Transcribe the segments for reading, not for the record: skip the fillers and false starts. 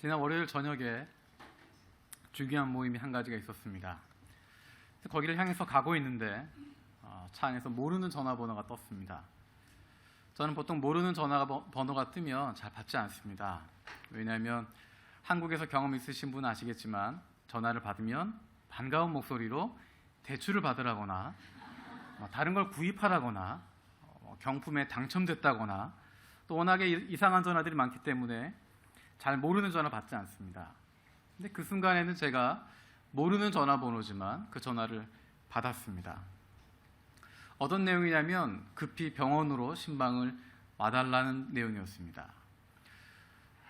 지난 월요일 저녁에 중요한 모임이 한 가지가 있었습니다. 거기를 향해서 가고 있는데 차 안에서 모르는 전화번호가 떴습니다. 저는 보통 모르는 전화번호가 뜨면 잘 받지 않습니다. 왜냐하면 한국에서 경험 있으신 분은 아시겠지만 전화를 받으면 반가운 목소리로 대출을 받으라거나 다른 걸 구입하라거나 경품에 당첨됐다거나 또 워낙에 이상한 전화들이 많기 때문에 잘 모르는 전화 받지 않습니다. 근데 그 순간에는 제가 모르는 전화번호지만 그 전화를 받았습니다. 어떤 내용이냐면 급히 병원으로 신방을 와달라는 내용이었습니다.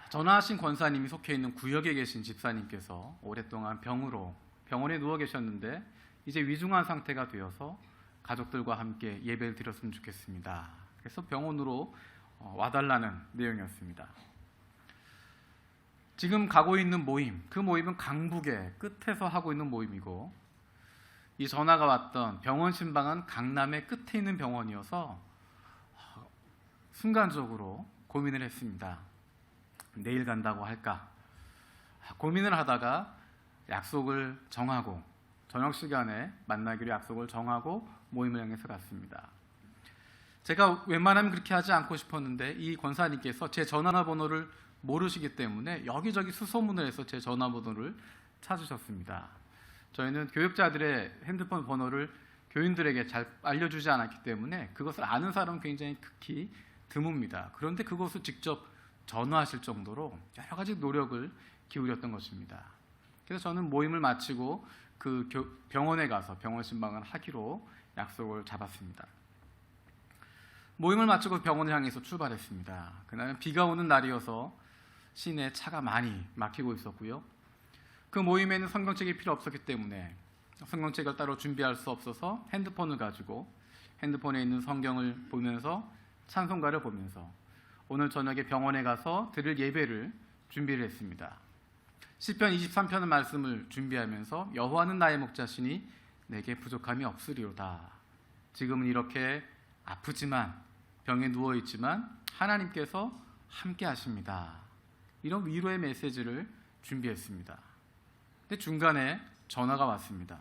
전화하신 권사님이 속해 있는 구역에 계신 집사님께서 오랫동안 병원에 누워 계셨는데 이제 위중한 상태가 되어서 가족들과 함께 예배를 드렸으면 좋겠습니다. 그래서 병원으로 와달라는 내용이었습니다. 지금 가고 있는 모임, 그 모임은 강북의 끝에서 하고 있는 모임이고 이 전화가 왔던 병원 신방은 강남의 끝에 있는 병원이어서 순간적으로 고민을 했습니다. 내일 간다고 할까? 고민을 하다가 약속을 정하고 저녁 시간에 만나기로 약속을 정하고 모임을 향해서 갔습니다. 제가 웬만하면 그렇게 하지 않고 싶었는데 이 권사님께서 제 전화번호를 모르시기 때문에 여기저기 수소문을 해서 제 전화번호를 찾으셨습니다. 저희는 교육자들의 핸드폰 번호를 교인들에게 잘 알려주지 않았기 때문에 그것을 아는 사람은 굉장히 극히 드뭅니다. 그런데 그것을 직접 전화하실 정도로 여러 가지 노력을 기울였던 것입니다. 그래서 저는 모임을 마치고 그 병원에 가서 병원 신방을 하기로 약속을 잡았습니다. 모임을 마치고 병원을 향해서 출발했습니다. 그날은 비가 오는 날이어서 시내에 차가 많이 막히고 있었고요. 그 모임에는 성경책이 필요 없었기 때문에 성경책을 따로 준비할 수 없어서 핸드폰을 가지고 핸드폰에 있는 성경을 보면서 찬송가를 보면서 오늘 저녁에 병원에 가서 드릴 예배를 준비를 했습니다. 시편 23편의 말씀을 준비하면서 여호와는 나의 목자시니 내게 부족함이 없으리로다. 지금은 이렇게 아프지만 병에 누워있지만 하나님께서 함께 하십니다. 이런 위로의 메시지를 준비했습니다. 근데 중간에 전화가 왔습니다.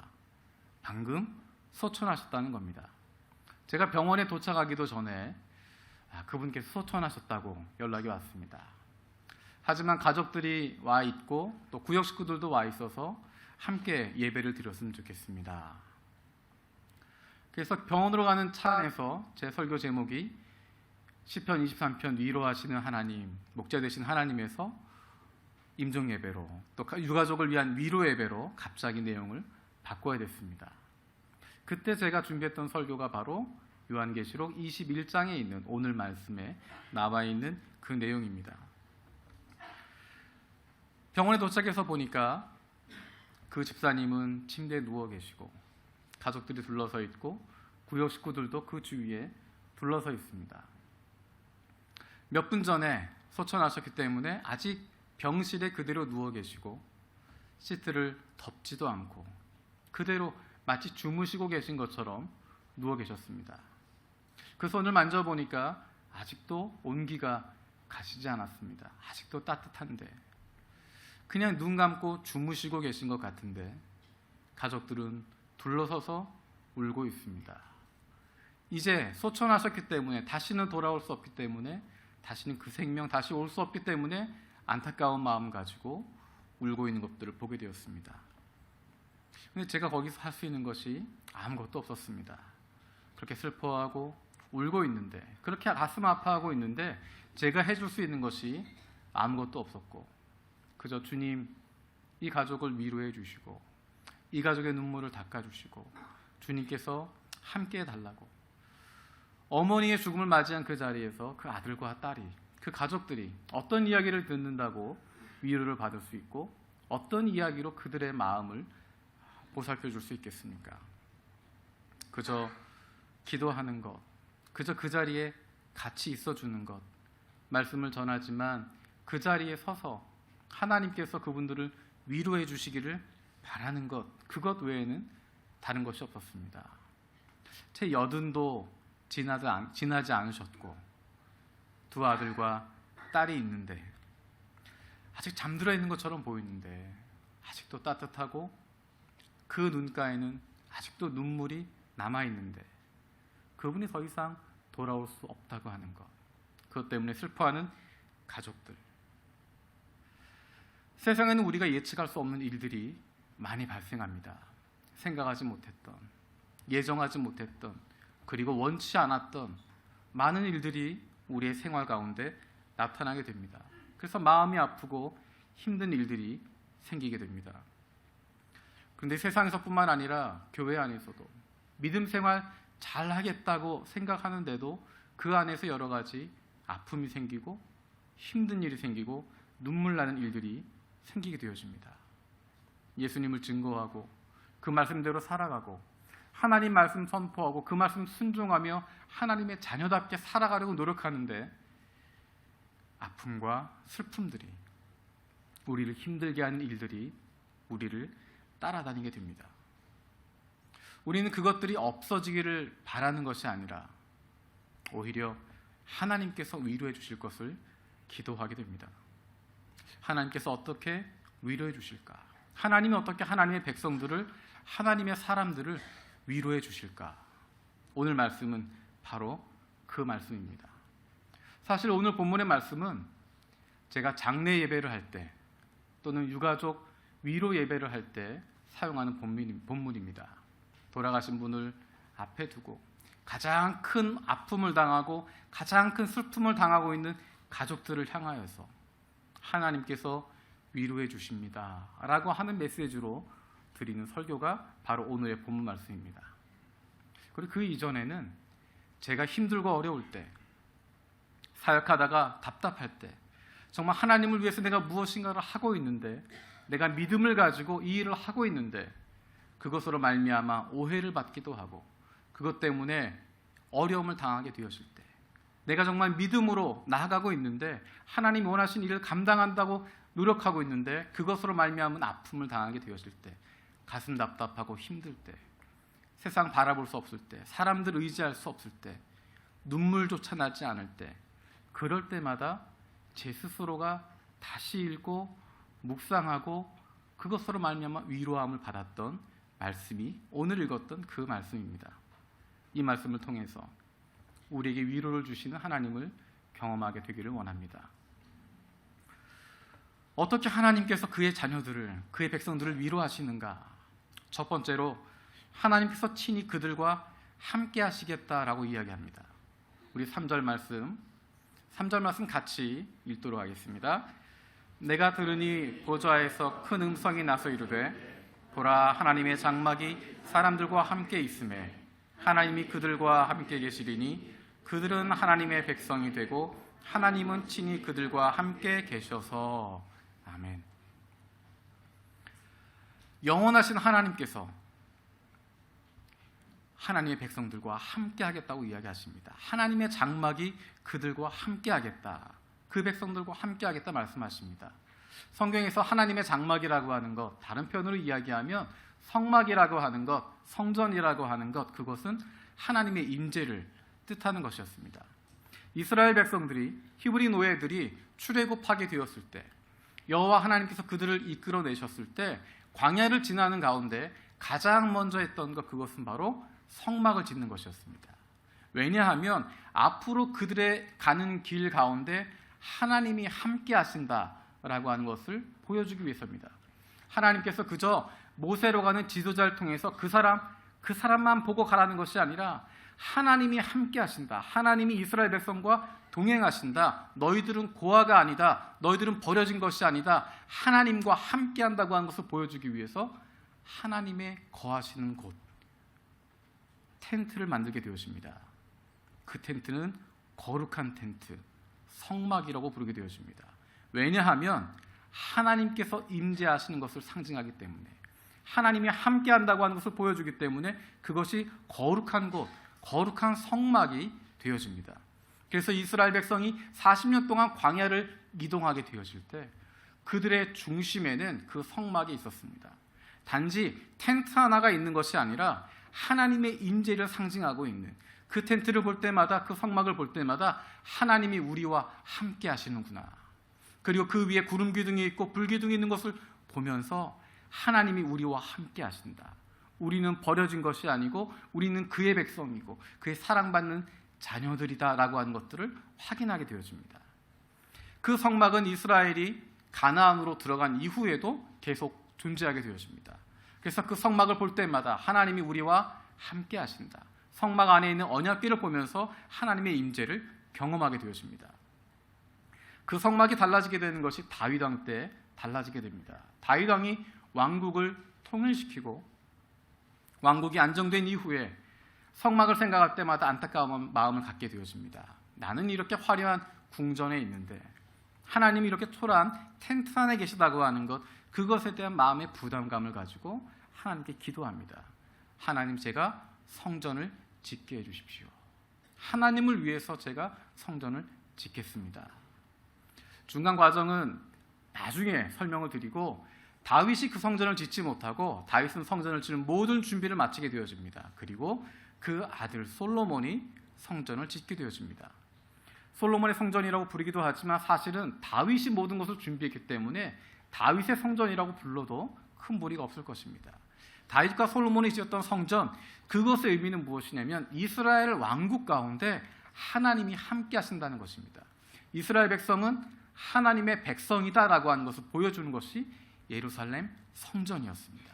방금 소천하셨다는 겁니다. 제가 병원에 도착하기도 전에 그분께서 소천하셨다고 연락이 왔습니다. 하지만 가족들이 와 있고 또 구역 식구들도 와 있어서 함께 예배를 드렸으면 좋겠습니다. 그래서 병원으로 가는 차 안에서 제 설교 제목이 시편 23편 위로하시는 하나님, 목자 되신 하나님에서 임종 예배로 또 유가족을 위한 위로 예배로 갑자기 내용을 바꿔야 됐습니다. 그때 제가 준비했던 설교가 바로 요한계시록 21장에 있는 오늘 말씀에 나와 있는 그 내용입니다. 병원에 도착해서 보니까 그 집사님은 침대에 누워 계시고 가족들이 둘러서 있고 구역 식구들도 그 주위에 둘러서 있습니다. 몇 분 전에 소천하셨기 때문에 아직 병실에 그대로 누워 계시고 시트를 덮지도 않고 그대로 마치 주무시고 계신 것처럼 누워 계셨습니다. 그 손을 만져보니까 아직도 온기가 가시지 않았습니다. 아직도 따뜻한데 그냥 눈 감고 주무시고 계신 것 같은데 가족들은 둘러서서 울고 있습니다. 이제 소천하셨기 때문에 다시는 돌아올 수 없기 때문에 다시는 그 생명 다시 올 수 없기 때문에 안타까운 마음 가지고 울고 있는 것들을 보게 되었습니다. 근데 제가 거기서 할 수 있는 것이 아무것도 없었습니다. 그렇게 슬퍼하고 울고 있는데 그렇게 가슴 아파하고 있는데 제가 해줄 수 있는 것이 아무것도 없었고 그저 주님 이 가족을 위로해 주시고 이 가족의 눈물을 닦아주시고 주님께서 함께 해달라고 어머니의 죽음을 맞이한 그 자리에서 그 아들과 딸이 그 가족들이 어떤 이야기를 듣는다고 위로를 받을 수 있고 어떤 이야기로 그들의 마음을 보살펴 줄 수 있겠습니까? 그저 기도하는 것, 그저 그 자리에 같이 있어주는 것, 말씀을 전하지만 그 자리에 서서 하나님께서 그분들을 위로해 주시기를 바라는 것, 그것 외에는 다른 것이 없었습니다. 제 여든도 지나지 않으셨고 두 아들과 딸이 있는데 아직 잠들어 있는 것처럼 보이는데 아직도 따뜻하고 그 눈가에는 아직도 눈물이 남아있는데 그분이 더 이상 돌아올 수 없다고 하는 것, 그것 때문에 슬퍼하는 가족들. 세상에는 우리가 예측할 수 없는 일들이 많이 발생합니다. 생각하지 못했던, 예정하지 못했던, 그리고 원치 않았던 많은 일들이 우리의 생활 가운데 나타나게 됩니다. 그래서 마음이 아프고 힘든 일들이 생기게 됩니다. 그런데 세상에서뿐만 아니라 교회 안에서도 믿음 생활 잘 하겠다고 생각하는데도 그 안에서 여러 가지 아픔이 생기고 힘든 일이 생기고 눈물 나는 일들이 생기게 되어집니다. 예수님을 증거하고 그 말씀대로 살아가고 하나님 말씀 선포하고 그 말씀 순종하며 하나님의 자녀답게 살아가려고 노력하는데 아픔과 슬픔들이, 우리를 힘들게 하는 일들이 우리를 따라다니게 됩니다. 우리는 그것들이 없어지기를 바라는 것이 아니라 오히려 하나님께서 위로해 주실 것을 기도하게 됩니다. 하나님께서 어떻게 위로해 주실까? 하나님이 어떻게 하나님의 백성들을, 하나님의 사람들을 위로해 주실까? 오늘 말씀은 바로 그 말씀입니다. 사실 오늘 본문의 말씀은 제가 장례 예배를 할 때 또는 유가족 위로 예배를 할 때 사용하는 본문입니다. 돌아가신 분을 앞에 두고 가장 큰 아픔을 당하고 가장 큰 슬픔을 당하고 있는 가족들을 향하여서 하나님께서 위로해 주십니다 라고 하는 메시지로 드리는 설교가 바로 오늘의 본문 말씀입니다. 그리고 그 이전에는 제가 힘들고 어려울 때, 사역하다가 답답할 때, 정말 하나님을 위해서 내가 무엇인가를 하고 있는데, 내가 믿음을 가지고 이 일을 하고 있는데 그것으로 말미암아 오해를 받기도 하고 그것 때문에 어려움을 당하게 되었을 때, 내가 정말 믿음으로 나아가고 있는데 하나님이 원하신 일을 감당한다고 노력하고 있는데 그것으로 말미암은 아픔을 당하게 되었을 때, 가슴 답답하고 힘들 때, 세상 바라볼 수 없을 때, 사람들 의지할 수 없을 때, 눈물조차 나지 않을 때, 그럴 때마다 제 스스로가 다시 읽고 묵상하고 그것으로 말미암아 위로함을 받았던 말씀이 오늘 읽었던 그 말씀입니다. 이 말씀을 통해서 우리에게 위로를 주시는 하나님을 경험하게 되기를 원합니다. 어떻게 하나님께서 그의 자녀들을, 그의 백성들을 위로하시는가? 첫 번째로 하나님께서 친히 그들과 함께 하시겠다라고 이야기합니다. 우리 3절 말씀 같이 읽도록 하겠습니다. 내가 들으니 보좌에서 큰 음성이 나서 이르되 보라, 하나님의 장막이 사람들과 함께 있음에 하나님이 그들과 함께 계시리니 그들은 하나님의 백성이 되고 하나님은 친히 그들과 함께 계셔서. 아멘. 영원하신 하나님께서 하나님의 백성들과 함께 하겠다고 이야기하십니다. 하나님의 장막이 그들과 함께 하겠다, 그 백성들과 함께 하겠다 말씀하십니다. 성경에서 하나님의 장막이라고 하는 것, 다른 표현으로 이야기하면 성막이라고 하는 것, 성전이라고 하는 것, 그것은 하나님의 임재를 뜻하는 것이었습니다. 이스라엘 백성들이, 히브리 노예들이 출애굽하게 되었을 때, 여호와 하나님께서 그들을 이끌어내셨을 때 광야를 지나는 가운데 가장 먼저 했던 것, 그것은 바로 성막을 짓는 것이었습니다. 왜냐하면 앞으로 그들의 가는 길 가운데 하나님이 함께 하신다라고 하는 것을 보여주기 위해서입니다. 하나님께서 그저 모세로 가는 지도자를 통해서 그 사람만 보고 가라는 것이 아니라 하나님이 함께 하신다, 하나님이 이스라엘 백성과 동행하신다, 너희들은 고아가 아니다, 너희들은 버려진 것이 아니다, 하나님과 함께 한다고 하는 것을 보여주기 위해서 하나님의 거하시는 곳, 텐트를 만들게 되었습니다. 그 텐트는 거룩한 텐트, 성막이라고 부르게 되었습니다. 왜냐하면 하나님께서 임재하시는 것을 상징하기 때문에, 하나님이 함께 한다고 하는 것을 보여주기 때문에 그것이 거룩한 곳, 거룩한 성막이 되어집니다. 그래서 이스라엘 백성이 40년 동안 광야를 이동하게 되어질 때 그들의 중심에는 그 성막이 있었습니다. 단지 텐트 하나가 있는 것이 아니라 하나님의 임재를 상징하고 있는, 그 텐트를 볼 때마다, 그 성막을 볼 때마다 하나님이 우리와 함께 하시는구나, 그리고 그 위에 구름 기둥이 있고 불 기둥이 있는 것을 보면서 하나님이 우리와 함께 하신다. 우리는 버려진 것이 아니고 우리는 그의 백성이고 그의 사랑받는 자녀들이다라고 하는 것들을 확인하게 되어집니다. 그 성막은 이스라엘이 가나안으로 들어간 이후에도 계속 존재하게 되어집니다. 그래서 그 성막을 볼 때마다 하나님이 우리와 함께 하신다. 성막 안에 있는 언약궤를 보면서 하나님의 임재를 경험하게 되어집니다. 그 성막이 달라지게 되는 것이 다윗 왕 때 달라지게 됩니다. 다윗 왕이 왕국을 통일시키고 왕국이 안정된 이후에 성막을 생각할 때마다 안타까운 마음을 갖게 되어집니다. 나는 이렇게 화려한 궁전에 있는데 하나님이 이렇게 초라한 텐트 안에 계시다고 하는 것, 그것에 대한 마음의 부담감을 가지고 하나님께 기도합니다. 하나님, 제가 성전을 짓게 해주십시오. 하나님을 위해서 제가 성전을 짓겠습니다. 중간 과정은 나중에 설명을 드리고, 다윗이 그 성전을 짓지 못하고 다윗은 성전을 짓는 모든 준비를 마치게 되어집니다. 그리고 그 아들 솔로몬이 성전을 짓게 되어집니다. 솔로몬의 성전이라고 부르기도 하지만 사실은 다윗이 모든 것을 준비했기 때문에 다윗의 성전이라고 불러도 큰 무리가 없을 것입니다. 다윗과 솔로몬이 지었던 성전, 그것의 의미는 무엇이냐면 이스라엘 왕국 가운데 하나님이 함께 하신다는 것입니다. 이스라엘 백성은 하나님의 백성이다라고 하는 것을 보여주는 것이 예루살렘 성전이었습니다.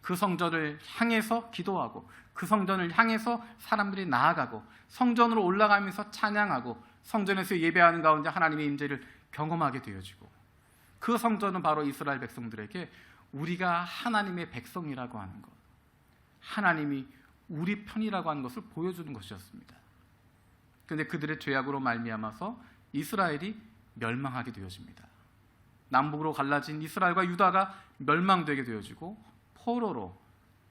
그 성전을 향해서 기도하고 그 성전을 향해서 사람들이 나아가고 성전으로 올라가면서 찬양하고 성전에서 예배하는 가운데 하나님의 임재를 경험하게 되어지고, 그 성전은 바로 이스라엘 백성들에게 우리가 하나님의 백성이라고 하는 것, 하나님이 우리 편이라고 하는 것을 보여주는 것이었습니다. 그런데 그들의 죄악으로 말미암아서 이스라엘이 멸망하게 되어집니다. 남북으로 갈라진 이스라엘과 유다가 멸망되게 되어지고 포로로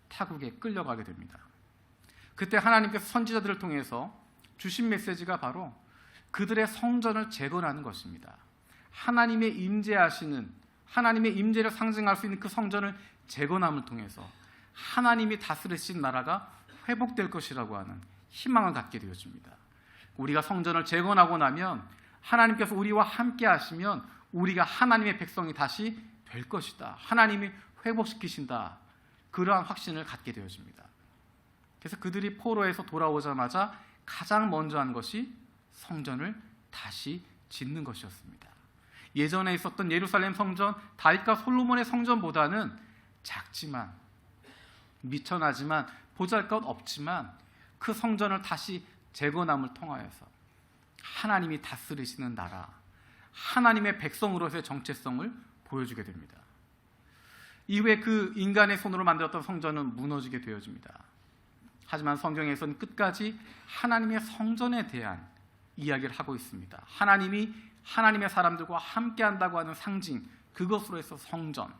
타국에 끌려가게 됩니다. 그때 하나님께서 선지자들을 통해서 주신 메시지가 바로 그들의 성전을 재건하는 것입니다. 하나님의 임재하시는, 하나님의 임재를 상징할 수 있는 그 성전을 재건함을 통해서 하나님이 다스리신 나라가 회복될 것이라고 하는 희망을 갖게 되어집니다. 우리가 성전을 재건하고 나면 하나님께서 우리와 함께 하시면 우리가 하나님의 백성이 다시 될 것이다. 하나님이 회복시키신다. 그러한 확신을 갖게 되어집니다. 그래서 그들이 포로에서 돌아오자마자 가장 먼저 한 것이 성전을 다시 짓는 것이었습니다. 예전에 있었던 예루살렘 성전, 다윗과 솔로몬의 성전보다는 작지만, 미천하지만, 보잘것없지만 그 성전을 다시 재건함을 통하여서 하나님이 다스리시는 나라, 하나님의 백성으로서의 정체성을 보여주게 됩니다. 이후에 그 인간의 손으로 만들었던 성전은 무너지게 되어집니다. 하지만 성경에서는 끝까지 하나님의 성전에 대한 이야기를 하고 있습니다. 하나님이 하나님의 사람들과 함께 한다고 하는 상징, 그것으로 해서 성전,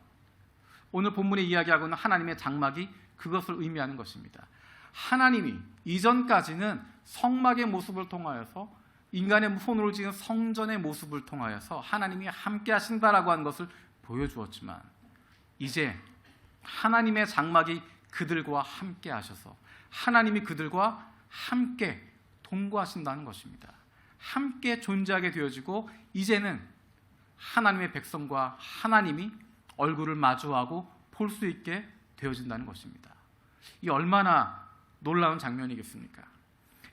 오늘 본문에 이야기하고 있는 하나님의 장막이 그것을 의미하는 것입니다. 하나님이 이전까지는 성막의 모습을 통하여서, 인간의 손으로 지은 성전의 모습을 통하여서 하나님이 함께 하신다라고 하는 것을 보여주었지만, 이제 하나님의 장막이 그들과 함께 하셔서 하나님이 그들과 함께 동거하신다는 것입니다. 함께 존재하게 되어지고, 이제는 하나님의 백성과 하나님이 얼굴을 마주하고 볼 수 있게 되어진다는 것입니다. 이 얼마나 놀라운 장면이겠습니까?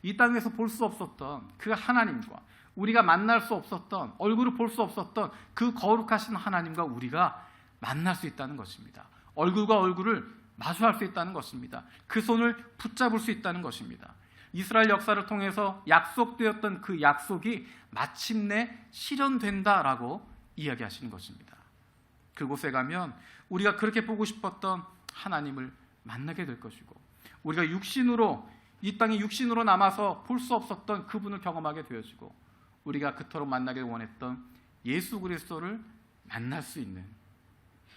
이 땅에서 볼 수 없었던 그 하나님과, 우리가 만날 수 없었던, 얼굴을 볼 수 없었던 그 거룩하신 하나님과 우리가 만날 수 있다는 것입니다. 얼굴과 얼굴을 마주할 수 있다는 것입니다. 그 손을 붙잡을 수 있다는 것입니다. 이스라엘 역사를 통해서 약속되었던 그 약속이 마침내 실현된다라고 이야기하시는 것입니다. 그곳에 가면 우리가 그렇게 보고 싶었던 하나님을 만나게 될 것이고, 우리가 육신으로, 이 땅에 육신으로 남아서 볼 수 없었던 그분을 경험하게 되어지고, 우리가 그토록 만나길 원했던 예수 그리스도를 만날 수 있는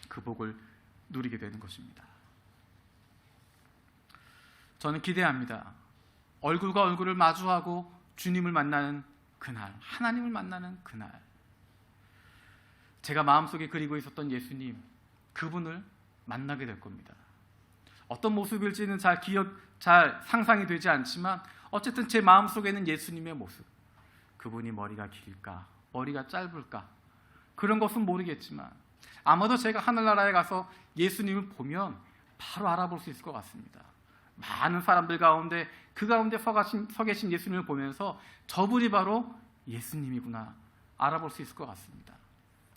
그 복을 누리게 되는 것입니다. 저는 기대합니다. 얼굴과 얼굴을 마주하고 주님을 만나는 그날, 하나님을 만나는 그날, 제가 마음속에 그리고 있었던 예수님, 그분을 만나게 될 겁니다. 어떤 모습일지는 잘 상상이 되지 않지만 어쨌든 제 마음속에는 예수님의 모습, 그분이 머리가 길까, 머리가 짧을까, 그런 것은 모르겠지만 아마도 제가 하늘나라에 가서 예수님을 보면 바로 알아볼 수 있을 것 같습니다. 많은 사람들 가운데 그 가운데 서 계신 예수님을 보면서 저분이 바로 예수님이구나 알아볼 수 있을 것 같습니다.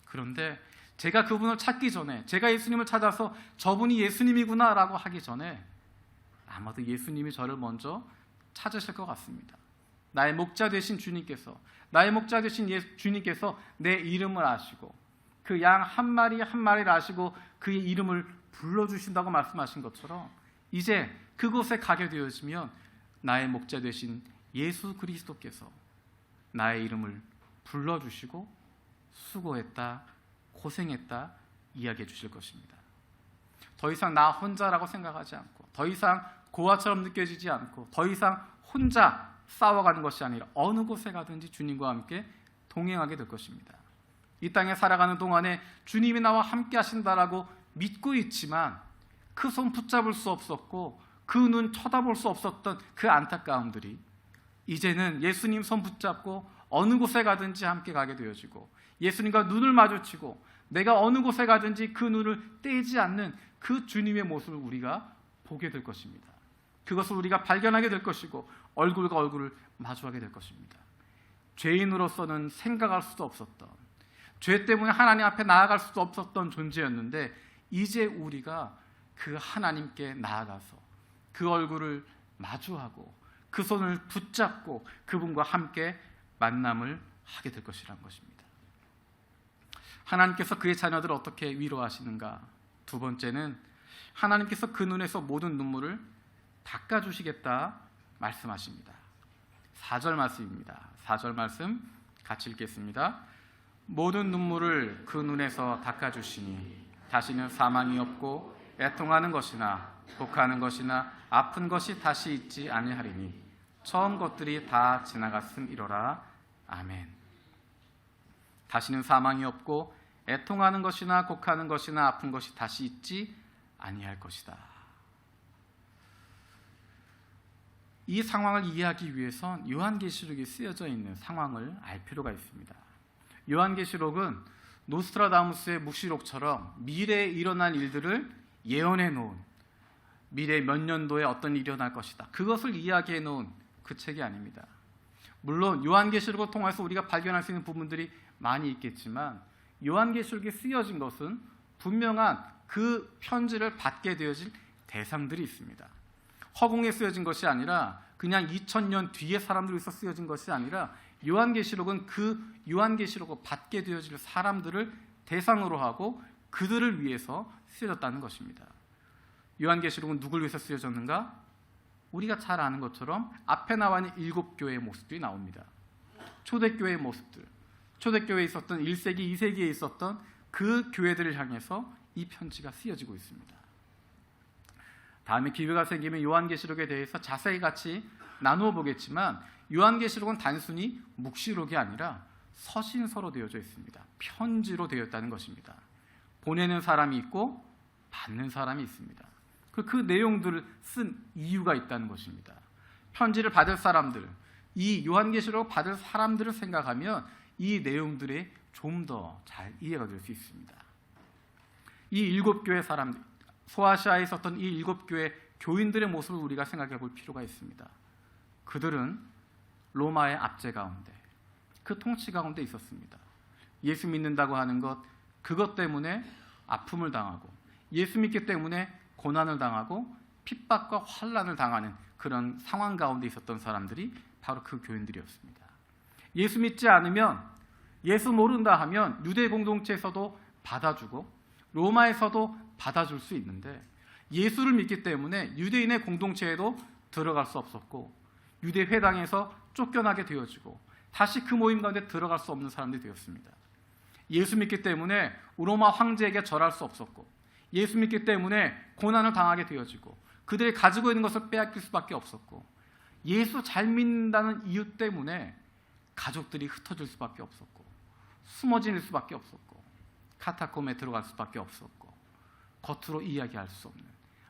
그런데 제가 그분을 찾기 전에, 제가 예수님을 찾아서 저분이 예수님이구나 라고 하기 전에 아마도 예수님이 저를 먼저 찾으실 것 같습니다. 나의 목자 되신 주님께서, 나의 목자 되신 주님께서 내 이름을 아시고 그 양 한 마리 한 마리를 아시고 그의 이름을 불러주신다고 말씀하신 것처럼 이제 그곳에 가게 되어지면 나의 목자 되신 예수 그리스도께서 나의 이름을 불러주시고 수고했다, 고생했다 이야기해 주실 것입니다. 더 이상 나 혼자라고 생각하지 않고, 더 이상 고아처럼 느껴지지 않고, 더 이상 혼자 싸워가는 것이 아니라 어느 곳에 가든지 주님과 함께 동행하게 될 것입니다. 이 땅에 살아가는 동안에 주님이 나와 함께 하신다라고 믿고 있지만 그 손 붙잡을 수 없었고 그 눈 쳐다볼 수 없었던 그 안타까움들이 이제는 예수님 손 붙잡고 어느 곳에 가든지 함께 가게 되어지고 예수님과 눈을 마주치고 내가 어느 곳에 가든지 그 눈을 떼지 않는 그 주님의 모습을 우리가 보게 될 것입니다. 그것을 우리가 발견하게 될 것이고 얼굴과 얼굴을 마주하게 될 것입니다. 죄인으로서는 생각할 수도 없었던, 죄 때문에 하나님 앞에 나아갈 수도 없었던 존재였는데 이제 우리가 그 하나님께 나아가서 그 얼굴을 마주하고 그 손을 붙잡고 그분과 함께 만남을 하게 될 것이라는 것입니다. 하나님께서 그의 자녀들을 어떻게 위로하시는가? 두 번째는 하나님께서 그 눈에서 모든 눈물을 닦아주시겠다 말씀하십니다. 4절 말씀입니다. 4절 말씀 같이 읽겠습니다. 모든 눈물을 그 눈에서 닦아주시니 다시는 사망이 없고 애통하는 것이나 곡하는 것이나 아픈 것이 다시 있지 아니하리니 처음 것들이 다 지나갔음이로라. 아멘. 다시는 사망이 없고 애통하는 것이나 곡하는 것이나 아픈 것이 다시 있지 아니할 것이다. 이 상황을 이해하기 위해선 요한계시록에 쓰여져 있는 상황을 알 필요가 있습니다. 요한계시록은 노스트라다무스의 묵시록처럼 미래에 일어날 일들을 예언해 놓은, 미래 몇 년도에 어떤 일이 일어날 것이다, 그것을 이야기해 놓은 그 책이 아닙니다. 물론 요한계시록을 통해서 우리가 발견할 수 있는 부분들이 많이 있겠지만 요한계시록에 쓰여진 것은 분명한 그 편지를 받게 되어질 대상들이 있습니다. 허공에 쓰여진 것이 아니라 그냥 2000년 뒤에 사람들이 있어 쓰여진 것이 아니라 요한계시록은 그 요한계시록을 받게 되어질 사람들을 대상으로 하고 그들을 위해서 쓰여졌다는 것입니다. 요한계시록은 누굴 위해서 쓰여졌는가? 우리가 잘 아는 것처럼 앞에 나와 있는 7교회의 모습들이 나옵니다. 초대교회의 모습들, 초대교회에 있었던 1세기, 2세기에 있었던 그 교회들을 향해서 이 편지가 쓰여지고 있습니다. 다음에 기회가 생기면 요한계시록에 대해서 자세히 같이 나누어 보겠지만 요한계시록은 단순히 묵시록이 아니라 서신서로 되어져 있습니다. 편지로 되어 있다는 것입니다. 보내는 사람이 있고 받는 사람이 있습니다. 그 내용들을 쓴 이유가 있다는 것입니다. 편지를 받을 사람들, 이 요한계시록을 받을 사람들을 생각하면 이 내용들이 좀 더 잘 이해가 될 수 있습니다. 이 7교회 사람들, 소아시아에 있었던 이 7교회 교인들의 모습을 우리가 생각해 볼 필요가 있습니다. 그들은 로마의 압제 가운데, 그 통치 가운데 있었습니다. 예수 믿는다고 하는 것, 그것 때문에 아픔을 당하고 예수 믿기 때문에 고난을 당하고 핍박과 환난을 당하는 그런 상황 가운데 있었던 사람들이 바로 그 교인들이었습니다. 예수 믿지 않으면, 예수 모른다 하면 유대 공동체에서도 받아주고 로마에서도 받아줄 수 있는데 예수를 믿기 때문에 유대인의 공동체에도 들어갈 수 없었고 유대 회당에서 쫓겨나게 되어지고 다시 그 모임 가운데 들어갈 수 없는 사람들이 되었습니다. 예수 믿기 때문에 로마 황제에게 절할 수 없었고 예수 믿기 때문에 고난을 당하게 되어지고 그들이 가지고 있는 것을 빼앗길 수밖에 없었고 예수 잘 믿는다는 이유 때문에 가족들이 흩어질 수밖에 없었고 숨어 지낼 수밖에 없었고 카타콤에 들어갈 수밖에 없었고 겉으로 이야기할 수 없는,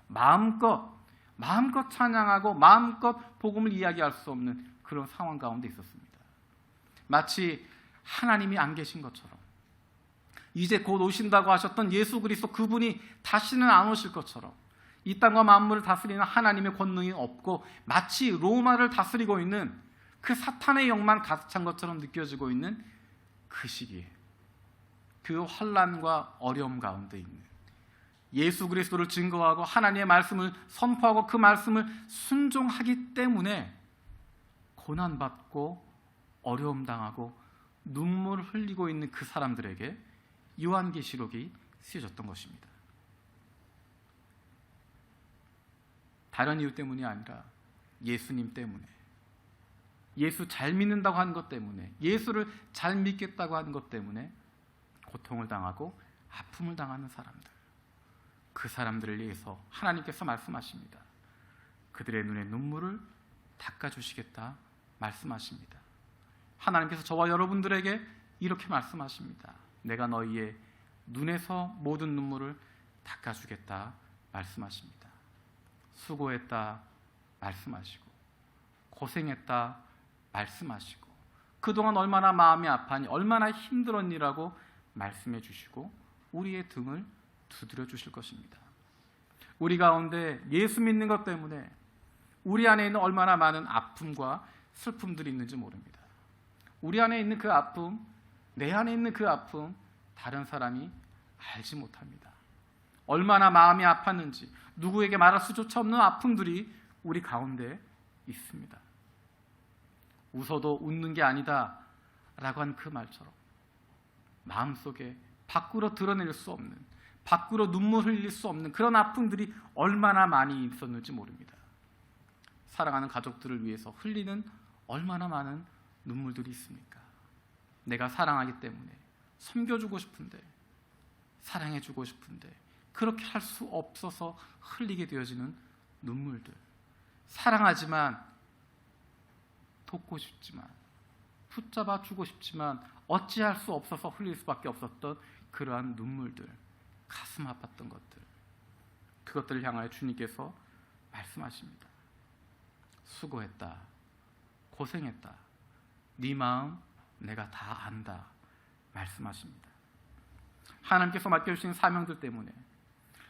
마음껏 찬양하고 마음껏 복음을 이야기할 수 없는 그런 상황 가운데 있었습니다. 마치 하나님이 안 계신 것처럼, 이제 곧 오신다고 하셨던 예수 그리스도 그분이 다시는 안 오실 것처럼 이 땅과 만물을 다스리는 하나님의 권능이 없고 마치 로마를 다스리고 있는 그 사탄의 영만 가득 찬 것처럼 느껴지고 있는 그 시기에 그 환난과 어려움 가운데 있는 예수 그리스도를 증거하고 하나님의 말씀을 선포하고 그 말씀을 순종하기 때문에 고난받고 어려움 당하고 눈물을 흘리고 있는 그 사람들에게 요한계시록이 쓰여졌던 것입니다. 다른 이유 때문이 아니라 예수님 때문에, 예수 잘 믿는다고 하는 것 때문에, 예수를 잘 믿겠다고 하는 것 때문에 고통을 당하고 아픔을 당하는 사람들, 그 사람들을 위해서 하나님께서 말씀하십니다. 그들의 눈에 눈물을 닦아주시겠다 말씀하십니다. 하나님께서 저와 여러분들에게 이렇게 말씀하십니다. 내가 너희의 눈에서 모든 눈물을 닦아주겠다 말씀하십니다. 수고했다 말씀하시고 고생했다 말씀하시고 그동안 얼마나 마음이 아파하니 얼마나 힘들었니라고 말씀해 주시고 우리의 등을 두드려 주실 것입니다. 우리 가운데 예수 믿는 것 때문에 우리 안에 있는 얼마나 많은 아픔과 슬픔들이 있는지 모릅니다. 우리 안에 있는 그 아픔, 내 안에 있는 그 아픔 다른 사람이 알지 못합니다. 얼마나 마음이 아팠는지 누구에게 말할 수조차 없는 아픔들이 우리 가운데 있습니다. 웃어도 웃는 게 아니다 라고 한 그 말처럼 마음속에 밖으로 드러낼 수 없는, 밖으로 눈물 흘릴 수 없는 그런 아픔들이 얼마나 많이 있었는지 모릅니다. 사랑하는 가족들을 위해서 흘리는 얼마나 많은 눈물들이 있습니까? 내가 사랑하기 때문에 섬겨주고 싶은데, 사랑해주고 싶은데 그렇게 할 수 없어서 흘리게 되어지는 눈물들, 사랑하지만 돕고 싶지만 붙잡아 주고 싶지만 어찌할 수 없어서 흘릴 수밖에 없었던 그러한 눈물들, 가슴 아팠던 것들, 그것들을 향하여 주님께서 말씀하십니다. 수고했다, 고생했다, 네 마음 내가 다 안다 말씀하십니다. 하나님께서 맡겨주신 사명들 때문에,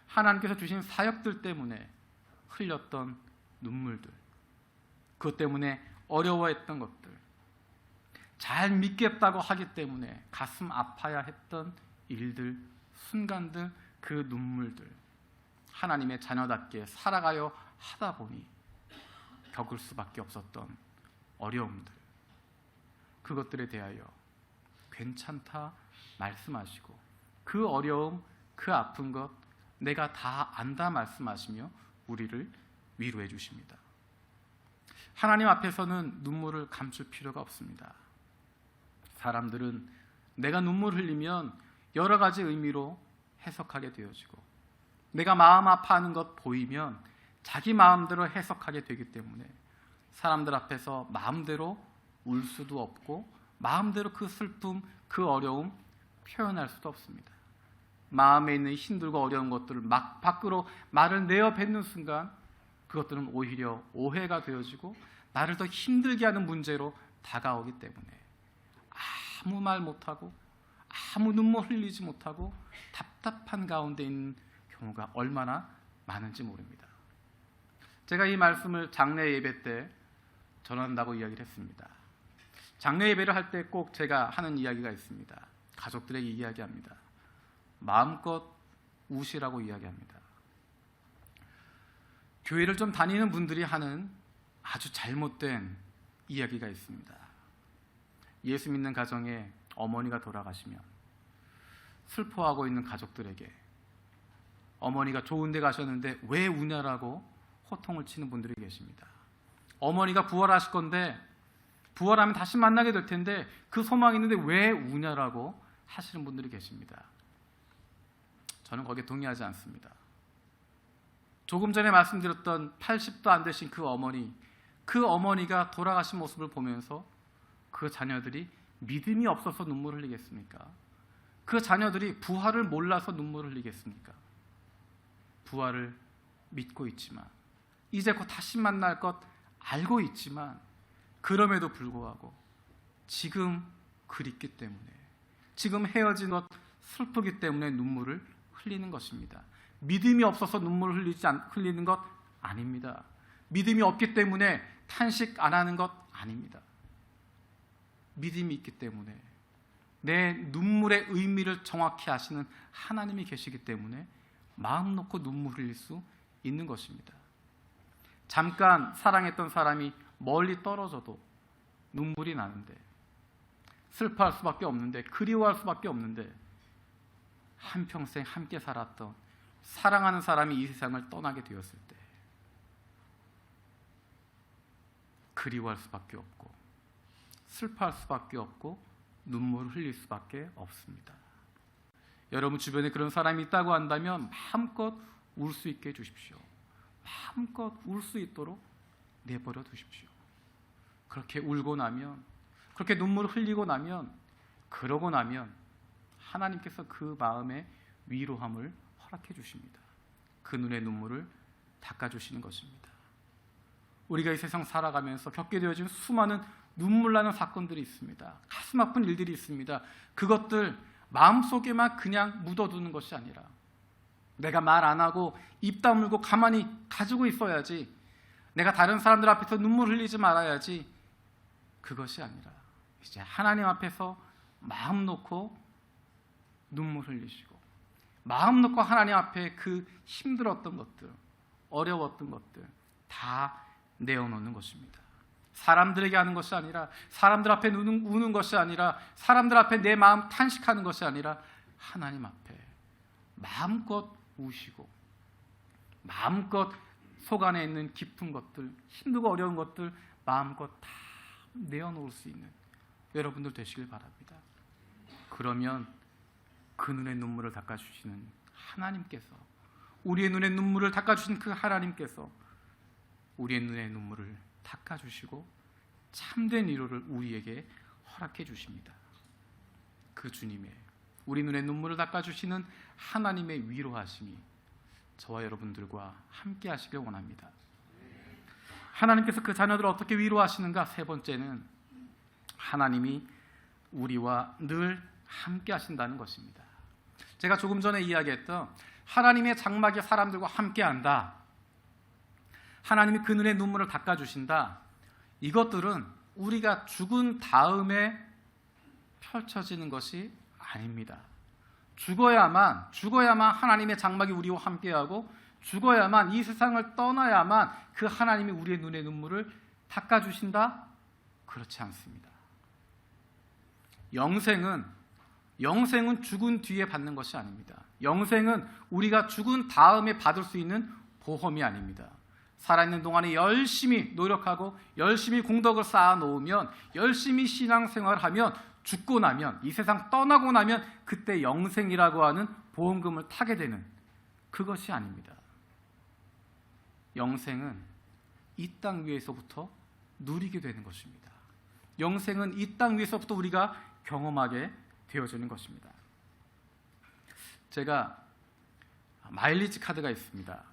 하나님께서 주신 사역들 때문에 흘렸던 눈물들, 그것 때문에 어려워했던 것들, 잘 믿겠다고 하기 때문에 가슴 아파야 했던 일들, 순간들, 그 눈물들, 하나님의 자녀답게 살아가려 하다 보니 겪을 수밖에 없었던 어려움들, 그것들에 대하여 괜찮다 말씀하시고 그 어려움, 그 아픈 것 내가 다 안다 말씀하시며 우리를 위로해 주십니다. 하나님 앞에서는 눈물을 감출 필요가 없습니다. 사람들은 내가 눈물 흘리면 여러 가지 의미로 해석하게 되어지고 내가 마음 아파하는 것 보이면 자기 마음대로 해석하게 되기 때문에 사람들 앞에서 마음대로 울 수도 없고 마음대로 그 슬픔, 그 어려움 표현할 수도 없습니다. 마음에 있는 힘들고 어려운 것들을 막 밖으로 말을 내어 뱉는 순간 그것들은 오히려 오해가 되어지고 나를 더 힘들게 하는 문제로 다가오기 때문에 아무 말 못하고 아무 눈물 흘리지 못하고 답답한 가운데 있는 경우가 얼마나 많은지 모릅니다. 제가 이 말씀을 장례 예배 때 전한다고 이야기를 했습니다. 장례 예배를 할 때 꼭 제가 하는 이야기가 있습니다. 가족들에게 이야기합니다. 마음껏 우시라고 이야기합니다. 교회를 좀 다니는 분들이 하는 아주 잘못된 이야기가 있습니다. 예수 믿는 가정에 어머니가 돌아가시면 슬퍼하고 있는 가족들에게 어머니가 좋은 데 가셨는데 왜 우냐라고 호통을 치는 분들이 계십니다. 어머니가 부활하실 건데 부활하면 다시 만나게 될 텐데 그 소망이 있는데 왜 우냐라고 하시는 분들이 계십니다. 저는 거기에 동의하지 않습니다. 조금 전에 말씀드렸던 80도 안 되신 그 어머니가 돌아가신 모습을 보면서 그 자녀들이 믿음이 없어서 눈물을 흘리겠습니까? 그 자녀들이 부활을 몰라서 눈물을 흘리겠습니까? 부활을 믿고 있지만 이제 곧 다시 만날 것 알고 있지만 그럼에도 불구하고 지금 그립기 때문에, 지금 헤어진 것 슬프기 때문에 눈물을 흘리는 것입니다. 믿음이 없어서 눈물을 흘리는 것 아닙니다. 믿음이 없기 때문에 탄식 안 하는 것 아닙니다. 믿음이 있기 때문에 내 눈물의 의미를 정확히 아시는 하나님이 계시기 때문에 마음 놓고 눈물을 흘릴 수 있는 것입니다. 잠깐 사랑했던 사람이 멀리 떨어져도 눈물이 나는데, 슬퍼할 수밖에 없는데, 그리워할 수밖에 없는데, 한평생 함께 살았던 사랑하는 사람이 이 세상을 떠나게 되었을 때 그리워할 수밖에 없고, 슬퍼할 수밖에 없고, 눈물을 흘릴 수밖에 없습니다. 여러분 주변에 그런 사람이 있다고 한다면 마음껏 울 수 있게 해주십시오. 마음껏 울 수 있도록 내버려 두십시오. 그렇게 울고 나면, 그렇게 눈물을 흘리고 나면, 그러고 나면 하나님께서 그 마음에 위로함을 허락해 주십니다. 그 눈의 눈물을 닦아주시는 것입니다. 우리가 이 세상 살아가면서 겪게 되어진 수많은 눈물 나는 사건들이 있습니다. 가슴 아픈 일들이 있습니다. 그것들 마음속에만 그냥 묻어두는 것이 아니라, 내가 말 안 하고 입 다물고 가만히 가지고 있어야지, 내가 다른 사람들 앞에서 눈물 흘리지 말아야지, 그것이 아니라 이제 하나님 앞에서 마음 놓고 눈물 흘리시고, 마음 놓고 하나님 앞에 그 힘들었던 것들, 어려웠던 것들 다 내어놓는 것입니다. 사람들에게 하는 것이 아니라, 사람들 앞에 우는 것이 아니라, 사람들 앞에 내 마음 탄식하는 것이 아니라, 하나님 앞에 마음껏 우시고, 마음껏 속 안에 있는 깊은 것들, 힘들고 어려운 것들 마음껏 다 내어놓을 수 있는 여러분들 되시길 바랍니다. 그러면 그 눈의 눈물을 닦아주시는 하나님께서, 우리의 눈의 눈물을 닦아주신 그 하나님께서 우리의 눈의 눈물을 닦아주시고 참된 위로를 우리에게 허락해 주십니다. 그 주님의, 우리 눈의 눈물을 닦아주시는 하나님의 위로하심이 저와 여러분들과 함께 하시길 원합니다. 하나님께서 그 자녀들을 어떻게 위로하시는가? 세 번째는 하나님이 우리와 늘 함께 하신다는 것입니다. 제가 조금 전에 이야기했던 하나님의 장막이 사람들과 함께 한다, 하나님이 그 눈의 눈물을 닦아주신다, 이것들은 우리가 죽은 다음에 펼쳐지는 것이 아닙니다. 죽어야만 하나님의 장막이 우리와 함께하고, 죽어야만, 이 세상을 떠나야만 그 하나님이 우리의 눈의 눈물을 닦아주신다? 그렇지 않습니다. 영생은 죽은 뒤에 받는 것이 아닙니다. 영생은 우리가 죽은 다음에 받을 수 있는 보험이 아닙니다. 살아있는 동안에 열심히 노력하고 열심히 공덕을 쌓아놓으면, 열심히 신앙생활을 하면, 죽고 나면, 이 세상 떠나고 나면 그때 영생이라고 하는 보험금을 타게 되는, 그것이 아닙니다. 영생은 이 땅 위에서부터 누리게 되는 것입니다. 영생은 이 땅 위에서부터 우리가 경험하게 되어지는 것입니다. 제가 마일리지 카드가 있습니다.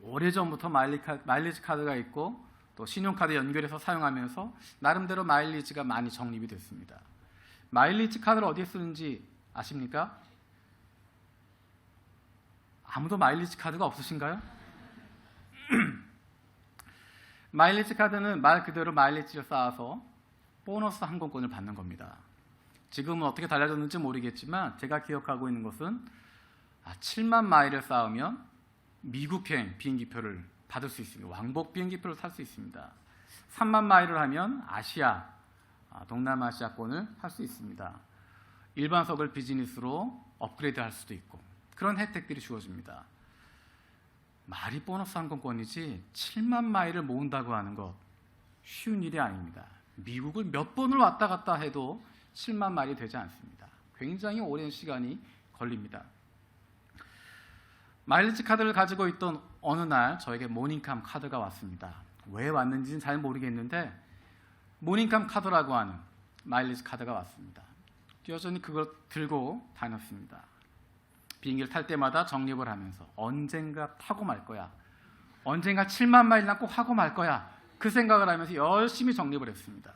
오래전부터 마일리지 카드가 있고, 또 신용카드 연결해서 사용하면서 나름대로 마일리지가 많이 적립이 됐습니다. 마일리지 카드를 어디에 쓰는지 아십니까? 아무도 마일리지 카드가 없으신가요? 마일리지 카드는 말 그대로 마일리지를 쌓아서 보너스 항공권을 받는 겁니다. 지금은 어떻게 달라졌는지 모르겠지만 제가 기억하고 있는 것은 7만 마일을 쌓으면 미국행 비행기표를 받을 수 있습니다. 왕복 비행기표를 살 수 있습니다. 3만 마일을 하면 아시아, 동남아시아권을 할 수 있습니다. 일반석을 비즈니스로 업그레이드 할 수도 있고, 그런 혜택들이 주어집니다. 말이 보너스 항공권이지 7만 마일을 모은다고 하는 것 쉬운 일이 아닙니다. 미국을 몇 번을 왔다 갔다 해도 7만 마일이 되지 않습니다. 굉장히 오랜 시간이 걸립니다. 마일리지 카드를 가지고 있던 어느 날 저에게 모닝캄 카드가 왔습니다. 왜 왔는지는 잘 모르겠는데 모닝캄 카드라고 하는 마일리지 카드가 왔습니다. 여전히 그걸 들고 다녔습니다. 비행기를 탈 때마다 적립을 하면서 언젠가 타고 말 거야, 언젠가 7만 마일이나 꼭 하고 말 거야, 그 생각을 하면서 열심히 적립을 했습니다.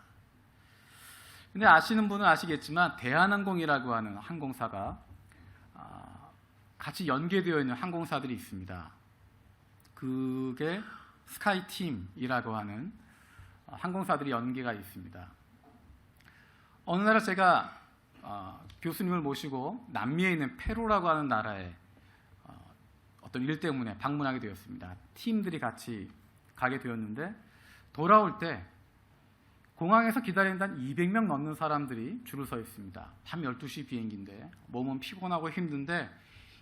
근데 아시는 분은 아시겠지만 대한항공이라고 하는 항공사가 같이 연계되어 있는 항공사들이 있습니다. 그게 스카이팀이라고 하는 항공사들이 연계가 있습니다. 어느 날 제가 교수님을 모시고 남미에 있는 페루라고 하는 나라에 어떤 일 때문에 방문하게 되었습니다. 팀들이 같이 가게 되었는데 돌아올 때 공항에서 기다리는 한 200명 넘는 사람들이 줄을 서 있습니다. 밤 12시 비행기인데 몸은 피곤하고 힘든데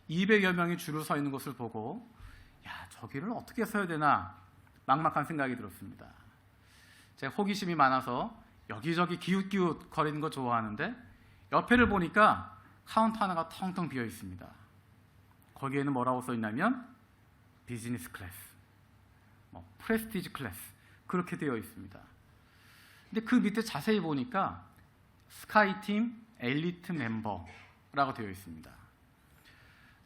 200여 명이 줄을 서 있는 것을 보고 야, 저기를 어떻게 서야 되나 막막한 생각이 들었습니다. 제가 호기심이 많아서 여기저기 기웃기웃 거리는 거 좋아하는데 옆에를 보니까 카운터 하나가 텅텅 비어 있습니다. 거기에는 뭐라고 써 있냐면 비즈니스 클래스, 프레스티지 클래스 그렇게 되어 있습니다. 근데 그 밑에 자세히 보니까 스카이팀 엘리트 멤버라고 되어 있습니다.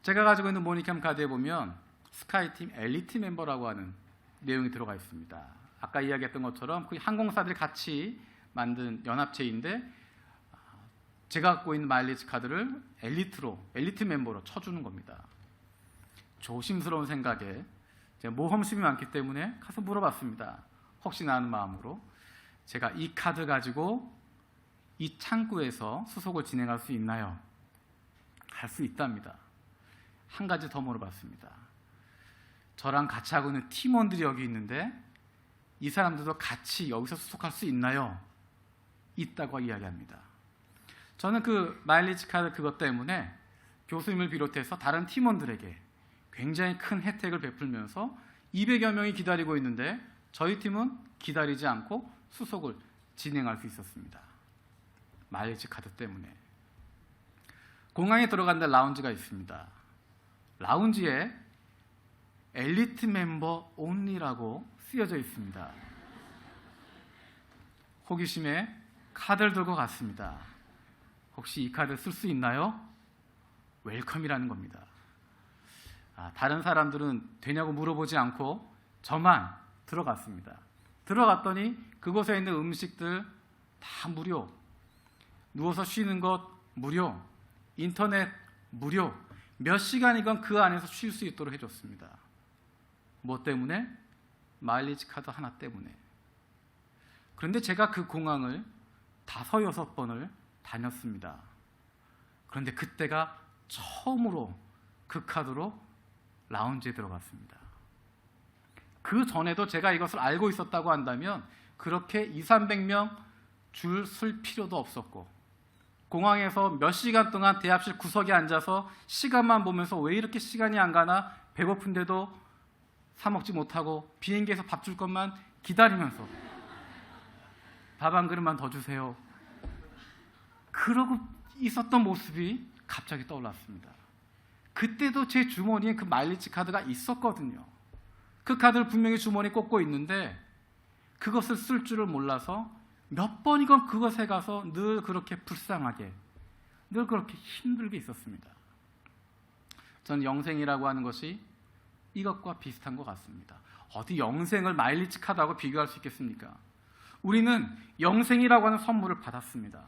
제가 가지고 있는 모니캠 카드에 보면 스카이팀 엘리트 멤버라고 하는 내용이 들어가 있습니다. 아까 이야기했던 것처럼 그 항공사들이 같이 만든 연합체인데 제가 갖고 있는 마일리지 카드를 엘리트 멤버로 쳐주는 겁니다. 조심스러운 생각에 제가 모험심이 많기 때문에 가서 물어봤습니다. 혹시나 하는 마음으로 제가 이 카드 가지고 이 창구에서 수속을 진행할 수 있나요? 할 수 있답니다. 한 가지 더 물어봤습니다. 저랑 같이 하고 있는 팀원들이 여기 있는데 이 사람들도 같이 여기서 수속할 수 있나요? 있다고 이야기합니다. 저는 그 마일리지 카드 그것 때문에 교수님을 비롯해서 다른 팀원들에게 굉장히 큰 혜택을 베풀면서 200여 명이 기다리고 있는데 저희 팀은 기다리지 않고 수속을 진행할 수 있었습니다. 마일리지 카드 때문에. 공항에 들어간데 라운지가 있습니다. 라운지에 엘리트 멤버 온리라고 쓰여져 있습니다. 호기심에 카드를 들고 갔습니다. 혹시 이 카드 쓸 수 있나요? 웰컴이라는 겁니다. 다른 사람들은 되냐고 물어보지 않고 저만 들어갔습니다. 들어갔더니 그곳에 있는 음식들 다 무료, 누워서 쉬는 것 무료, 인터넷 무료, 몇 시간이건 그 안에서 쉴 수 있도록 해줬습니다. 뭐 때문에? 마일리지 카드 하나 때문에. 그런데 제가 그 공항을 5, 6번을 다녔습니다. 그런데 그때가 처음으로 그 카드로 라운지에 들어갔습니다. 그 전에도 제가 이것을 알고 있었다고 한다면 그렇게 200~300명 줄 설 필요도 없었고 공항에서 몇 시간 동안 대합실 구석에 앉아서 시간만 보면서 왜 이렇게 시간이 안 가나 배고픈데도 사 먹지 못하고 비행기에서 밥 줄 것만 기다리면서 밥 한 그릇만 더 주세요. 그러고 있었던 모습이 갑자기 떠올랐습니다. 그때도 제 주머니에 그 마일리지 카드가 있었거든요. 그 카드를 분명히 주머니에 꽂고 있는데 그것을 쓸 줄을 몰라서 몇 번이건 그것에 가서 늘 그렇게 불쌍하게, 늘 그렇게 힘들게 있었습니다. 전 영생이라고 하는 것이 이것과 비슷한 것 같습니다. 어디 영생을 마일리지 카드하고 비교할 수 있겠습니까? 우리는 영생이라고 하는 선물을 받았습니다.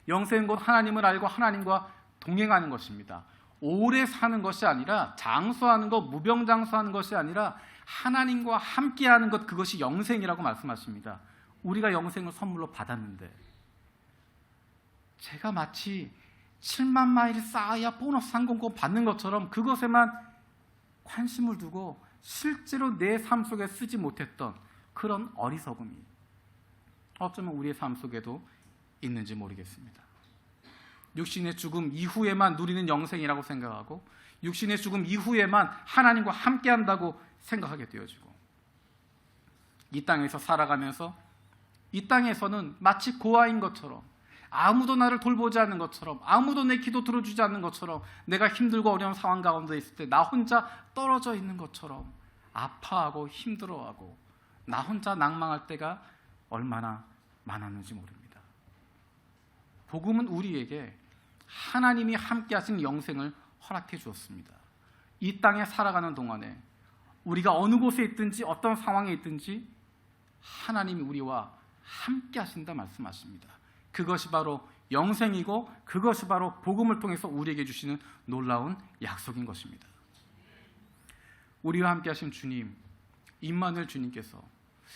영생은 곧 하나님을 알고 하나님과 동행하는 것입니다. 오래 사는 것이 아니라 장수하는 것, 무병장수하는 것이 아니라 하나님과 함께하는 것, 그것이 영생이라고 말씀하십니다. 우리가 영생을 선물로 받았는데 제가 마치 7만 마일이 쌓아야 보너스 항공권 받는 것처럼 그것에만 관심을 두고 실제로 내 삶 속에 쓰지 못했던 그런 어리석음이 어쩌면 우리의 삶 속에도 있는지 모르겠습니다. 육신의 죽음 이후에만 누리는 영생이라고 생각하고 육신의 죽음 이후에만 하나님과 함께한다고 생각하게 되어지고 이 땅에서 살아가면서 이 땅에서는 마치 고아인 것처럼 아무도 나를 돌보지 않는 것처럼 아무도 내 기도 들어주지 않는 것처럼 내가 힘들고 어려운 상황 가운데 있을 때 나 혼자 떨어져 있는 것처럼 아파하고 힘들어하고 나 혼자 낭망할 때가 얼마나 많았는지 모릅니다. 복음은 우리에게 하나님이 함께 하신 영생을 허락해 주었습니다. 이 땅에 살아가는 동안에 우리가 어느 곳에 있든지 어떤 상황에 있든지 하나님이 우리와 함께 하신다 말씀하십니다. 그것이 바로 영생이고 그것이 바로 복음을 통해서 우리에게 주시는 놀라운 약속인 것입니다. 우리와 함께 하신 주님, 임마누엘 주님께서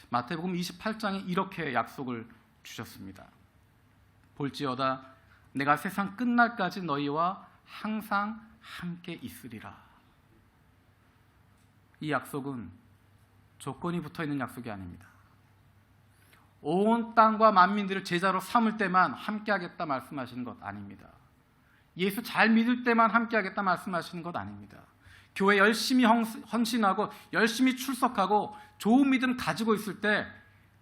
마태복음 28장에 이렇게 약속을 주셨습니다. 볼지어다 내가 세상 끝날까지 너희와 항상 함께 있으리라. 이 약속은 조건이 붙어있는 약속이 아닙니다. 온 땅과 만민들을 제자로 삼을 때만 함께하겠다 말씀하시는 것 아닙니다. 예수 잘 믿을 때만 함께하겠다 말씀하시는 것 아닙니다. 교회 열심히 헌신하고 열심히 출석하고 좋은 믿음 가지고 있을 때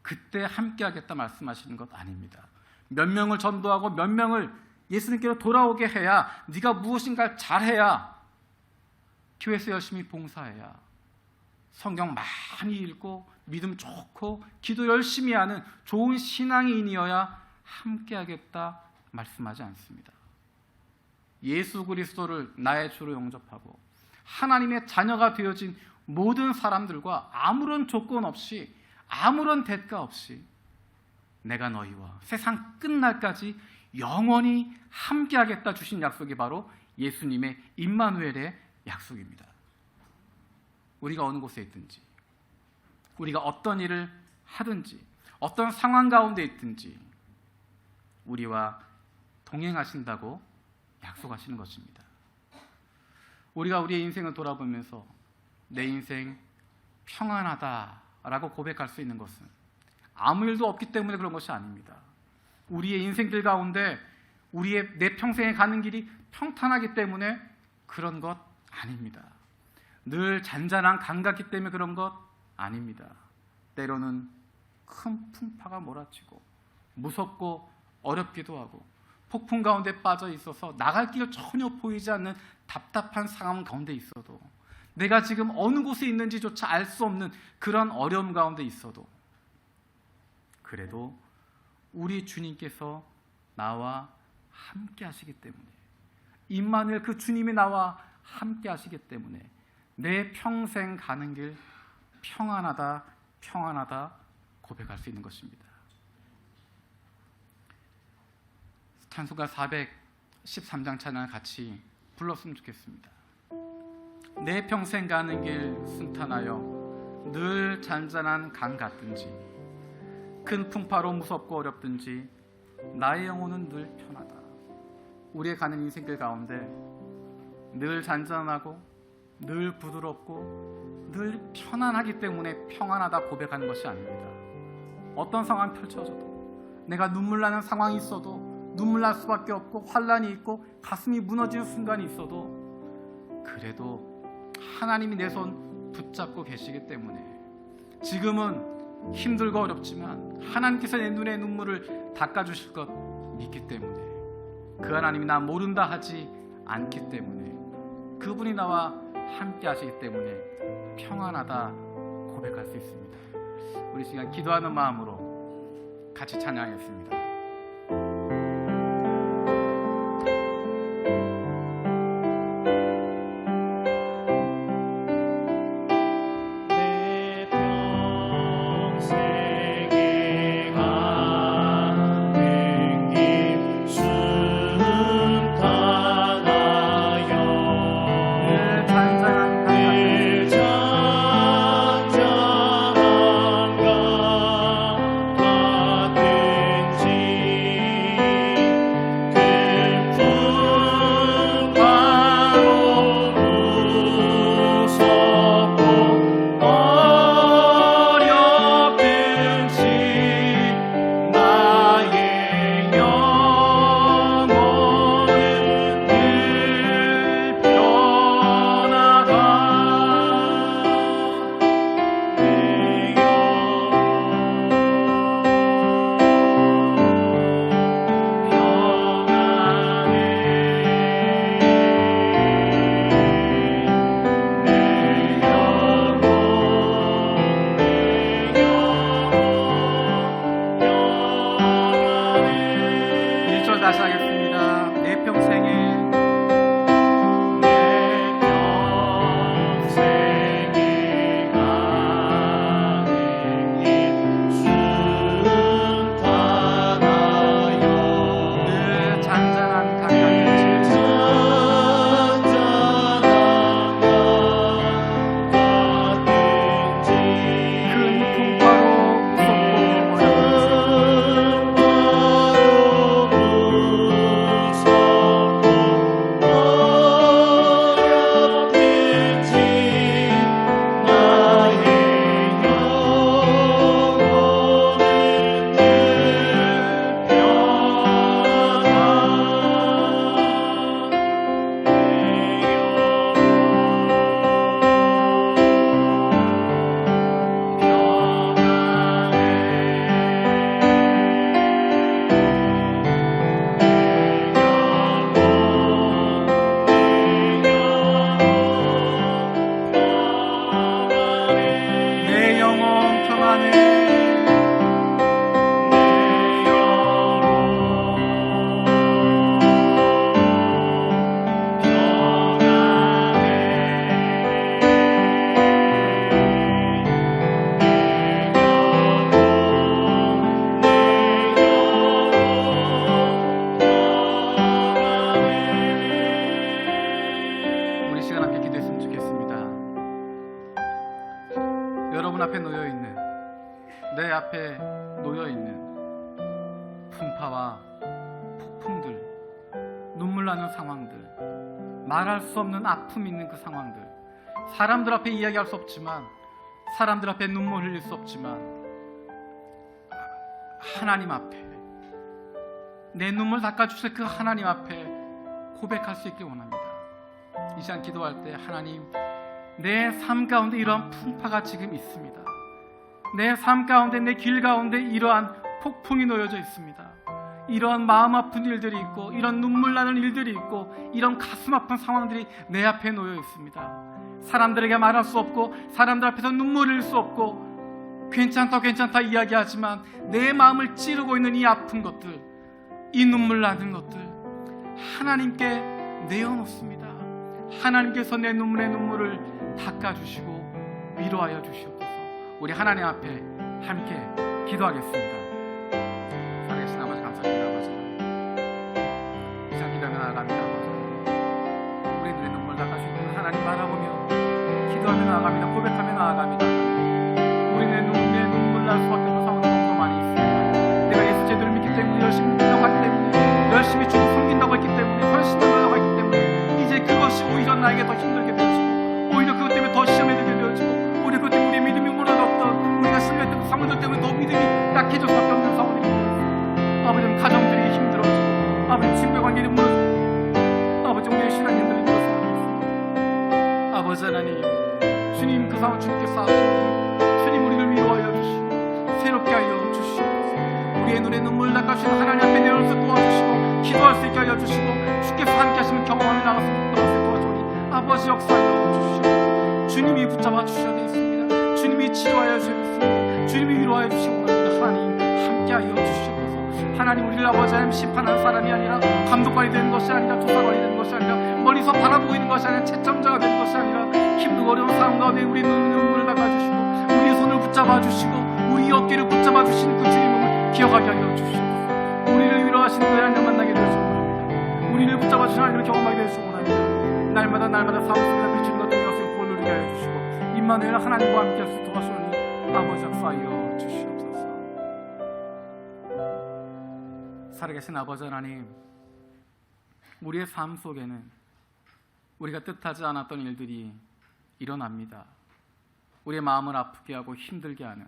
그때 함께하겠다 말씀하시는 것 아닙니다. 몇 명을 전도하고 몇 명을 예수님께로 돌아오게 해야, 네가 무엇인가 잘해야, 교회에서 열심히 봉사해야, 성경 많이 읽고 믿음 좋고 기도 열심히 하는 좋은 신앙인이어야 함께하겠다 말씀하지 않습니다. 예수 그리스도를 나의 주로 영접하고 하나님의 자녀가 되어진 모든 사람들과 아무런 조건 없이, 아무런 대가 없이 내가 너희와 세상 끝날까지 영원히 함께하겠다 주신 약속이 바로 예수님의 임마누엘의 약속입니다. 우리가 어느 곳에 있든지, 우리가 어떤 일을 하든지, 어떤 상황 가운데 있든지 우리와 동행하신다고 약속하시는 것입니다. 우리가 우리의 인생을 돌아보면서 내 인생 평안하다라고 고백할 수 있는 것은 아무 일도 없기 때문에 그런 것이 아닙니다. 우리의 인생길 가운데 우리의 내 평생에 가는 길이 평탄하기 때문에 그런 것 아닙니다. 늘 잔잔한 강 같기 때문에 그런 것 아닙니다. 때로는 큰 풍파가 몰아치고 무섭고 어렵기도 하고 폭풍 가운데 빠져 있어서 나갈 길 전혀 보이지 않는 답답한 상황 가운데 있어도, 내가 지금 어느 곳에 있는지조차 알 수 없는 그런 어려움 가운데 있어도, 그래도 우리 주님께서 나와 함께 하시기 때문에, 임마누엘 그 주님이 나와 함께 하시기 때문에 내 평생 가는 길 평안하다, 평안하다 고백할 수 있는 것입니다. 찬송가 413장 찬양을 같이 불렀으면 좋겠습니다. 내 평생 가는 길 순탄하여 늘 잔잔한 강 같든지, 큰 풍파로 무섭고 어렵든지 나의 영혼은 늘 편하다. 우리의 가는 인생길 가운데 늘 잔잔하고 늘 부드럽고 늘 편안하기 때문에 평안하다 고백하는 것이 아닙니다. 어떤 상황이 펼쳐져도, 내가 눈물 나는 상황이 있어도, 눈물 날 수밖에 없고 환난이 있고 가슴이 무너지는 순간이 있어도, 그래도 하나님이 내 손 붙잡고 계시기 때문에, 지금은 힘들고 어렵지만 하나님께서 내 눈의 눈물을 닦아주실 것 믿기 때문에, 그 하나님이 나 모른다 하지 않기 때문에, 그분이 나와 함께 하시기 때문에 평안하다 고백할 수 있습니다. 우리 시간 기도하는 마음으로 같이 찬양하겠습니다. 늘 잔잔한 강 같든지 마음 앞에 놓여 있는, 내 앞에 놓여 있는 풍파와 폭풍들, 눈물 나는 상황들, 말할 수 없는 아픔이 있는 그 상황들, 사람들 앞에 이야기할 수 없지만, 사람들 앞에 눈물 흘릴 수 없지만 하나님 앞에, 내 눈물 닦아주실 그 하나님 앞에 고백할 수 있길 원합니다. 이 시간 기도할 때, 하나님, 내 삶 가운데 이러한 풍파가 지금 있습니다. 내 삶 가운데, 내 길 가운데 이러한 폭풍이 놓여져 있습니다. 이러한 마음 아픈 일들이 있고, 이런 눈물 나는 일들이 있고, 이런 가슴 아픈 상황들이 내 앞에 놓여 있습니다. 사람들에게 말할 수 없고, 사람들 앞에서 눈물 흘릴 수 없고, 괜찮다 이야기하지만 내 마음을 찌르고 있는 이 아픈 것들, 이 눈물 나는 것들 하나님께 내어놓습니다. 하나님께서 내 눈물의 눈물을 닦아주시고 위로하여 주시옵소서. 우리 하나님 앞에 함께 기도하겠습니다. 살아계신 아버지, 감사합니다. 아버지, 이 시간 기도하며 나아갑니다. 아버지, 우리 눈의 눈물 닦아주시는 하나님 바라보며 기도하며 나아갑니다. 고백하며 나아갑니다. 우리는 내 눈물 날 수밖에 없는 상황이 너무 많이 있습니다. 내가 예수 제대로 믿기 때문에, 열심히 믿는다고 하기 때문에, 열심히 주님 섬긴다고 했기 때문에, 헌신한다고 했기 때문에 이제 그것이 오히려 나에게 더 힘들게 되어지고, 오히려 그것 때문에 더 시험에 들게 되어지고, 오히려 그것 때문에 우리의 믿음이 무너졌던, 우리가 신뢰했던 그 상황들 때문에 더 믿음이 약해질 수밖에 없는 상황이 되어지고, 아버지, 가정들이 힘들어지고, 아버지, 친구 관계들이 무너지고, 아버지, 우리의 신앙인들이 무너지고, 아버지 하나님, 주님 그 상황 주님께 쌓으시고, 주님 우리를 위로하여 주시고 새롭게 하여 주시옵소서. 우리의 눈에 눈물 닦아주시는 하나님 앞에 내어놓아서 도와주시고, 기도할 수 있게 하여 주시고, 주께서 함께 하시면 경험하며 나가서 도와주니 아버지 역사하여 주시옵소서. 주님이 붙잡아 주셔야 되겠습니다. 주님이 치료하여 주셔야 되겠습니다. 주님이 위로하여 주시고 합니다. 하나님 함께 하여 주시옵소서. 하나님, 우리를 아버지 하나님 심판하는 사람이 아니라, 감독관이 되는 것이 아니라, 조사관이 되는 것이 아니라, 멀리서 바라보고 있는 것이 아니라, 채점자가 되는 것이 아니라, 힘들고 어려운 상황 가운데 우리 눈물을 닦아주시고, 우리의 손을 붙잡아 주시고, 우리 어깨를 붙잡아 주시는 그 주님을 기억하게 하여 주시옵소서. 우리를 위로하시는 그 하나님 만나게 되어주시고 원합니다. 우리를 붙잡아 주시는 하나님을 경험하게 되어주시고 원합니다. 날마다 삶 속에 비추는 것 중에 볼 누리게 하여 주시고, 임마누엘 하나님과 함께 할 수 도와주시니 아버지 역사하여 주시옵소서. 살아계신 아버지 하나님, 우리의 삶 속에는 우리가 뜻하지 않았던 일들이 일어납니다. 우리의 마음을 아프게 하고 힘들게 하는,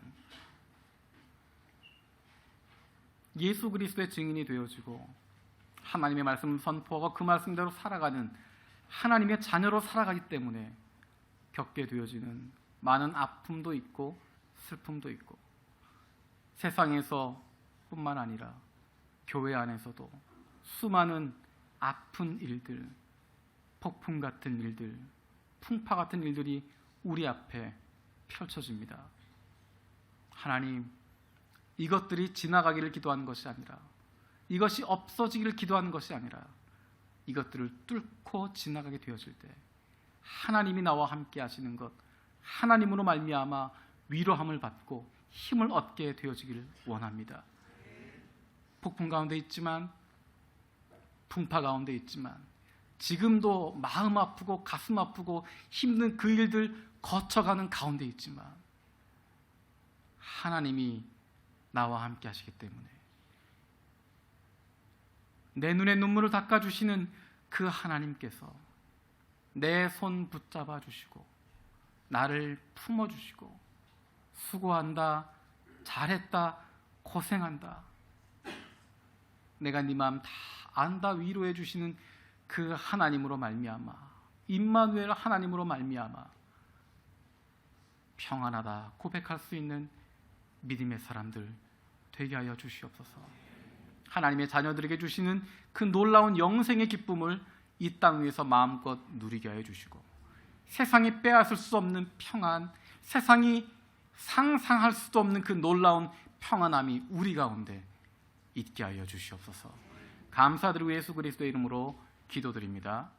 예수 그리스도의 증인이 되어지고 하나님의 말씀을 선포하고 그 말씀대로 살아가는 하나님의 자녀로 살아가기 때문에 겪게 되어지는 많은 아픔도 있고 슬픔도 있고, 세상에서 뿐만 아니라 교회 안에서도 수많은 아픈 일들, 폭풍 같은 일들, 풍파 같은 일들이 우리 앞에 펼쳐집니다. 하나님, 이것들이 지나가기를 기도하는 것이 아니라, 이것이 없어지기를 기도하는 것이 아니라, 이것들을 뚫고 지나가게 되어질 때 하나님이 나와 함께 하시는 것, 하나님으로 말미암아 위로함을 받고 힘을 얻게 되어지기를 원합니다. 폭풍 가운데 있지만, 풍파 가운데 있지만, 지금도 마음 아프고 가슴 아프고 힘든 그 일들 거쳐가는 가운데 있지만, 하나님이 나와 함께 하시기 때문에, 내 눈에 눈물을 닦아주시는 그 하나님께서 내 손 붙잡아 주시고 나를 품어주시고, 수고한다, 잘했다, 고생한다, 내가 네 마음 다 안다 위로해 주시는 그 하나님으로 말미암아, 임마누엘 하나님으로 말미암아 평안하다 고백할 수 있는 믿음의 사람들 되게 하여 주시옵소서. 하나님의 자녀들에게 주시는 그 놀라운 영생의 기쁨을 이 땅 위에서 마음껏 누리게 하여 주시고, 세상이 빼앗을 수 없는 평안, 세상이 상상할 수도 없는 그 놀라운 평안함이 우리 가운데 있게 하여 주시옵소서. 감사드리고 예수 그리스도의 이름으로 기도드립니다.